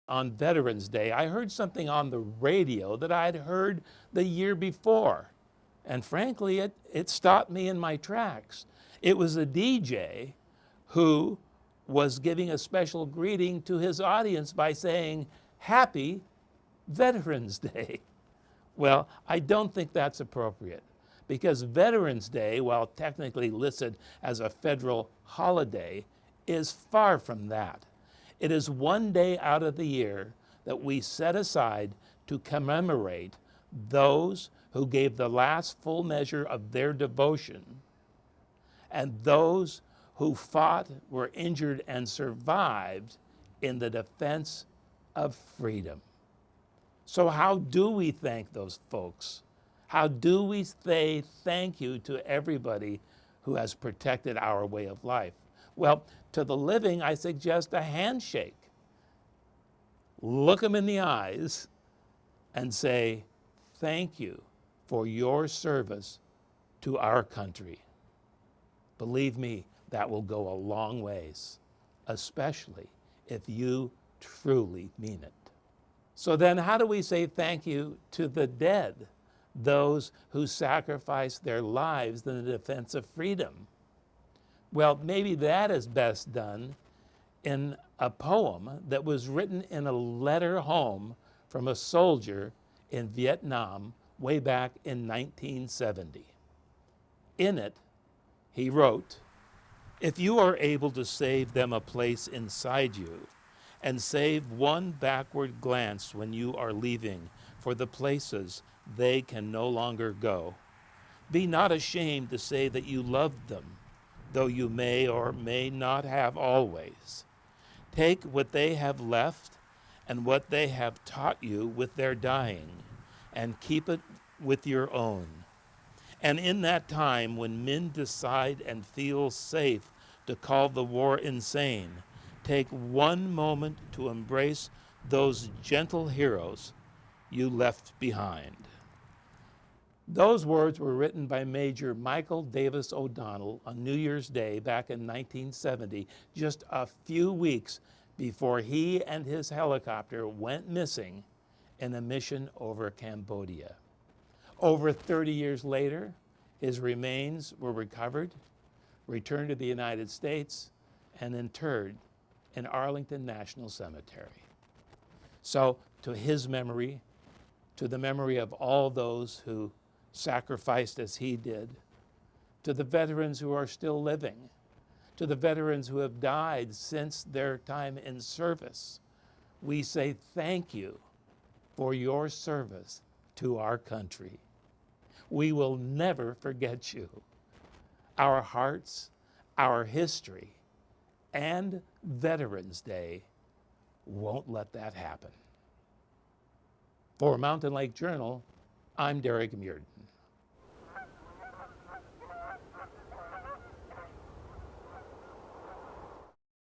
on Veterans Day, I heard something on the radio that I'd heard the year before. And frankly, it stopped me in my tracks. It was a DJ who was giving a special greeting to his audience by saying, Happy Veterans Day. Well, I don't think that's appropriate because Veterans Day, while technically listed as a federal holiday, is far from that. It is one day out of the year that we set aside to commemorate those who gave the last full measure of their devotion and those who fought, were injured, and survived in the defense of freedom. So how do we thank those folks? How do we say thank you to everybody who has protected our way of life? Well, to the living, I suggest a handshake. Look them in the eyes and say, thank you for your service to our country. Believe me, that will go a long ways, especially if you truly mean it. So then how do we say thank you to the dead, those who sacrificed their lives in the defense of freedom? Well, maybe that is best done in a poem that was written in a letter home from a soldier in Vietnam way back in 1970. In it, he wrote, "If you are able to save them a place inside you, and save one backward glance when you are leaving for the places they can no longer go, be not ashamed to say that you loved them, though you may or may not have always. Take what they have left and what they have taught you with their dying, and keep it with your own. And in that time when men decide and feel safe to call the war insane, take one moment to embrace those gentle heroes you left behind." Those words were written by Major Michael Davis O'Donnell on New Year's Day back in 1970, just a few weeks before he and his helicopter went missing in a mission over Cambodia. Over 30 years later, his remains were recovered, returned to the United States, and interred in Arlington National Cemetery. So to his memory, to the memory of all those who sacrificed as he did, to the veterans who are still living, to the veterans who have died since their time in service, we say thank you for your service to our country. We will never forget you. Our hearts, our history, and Veterans Day won't let that happen. For Mountain Lake Journal, I'm Derek Muirden.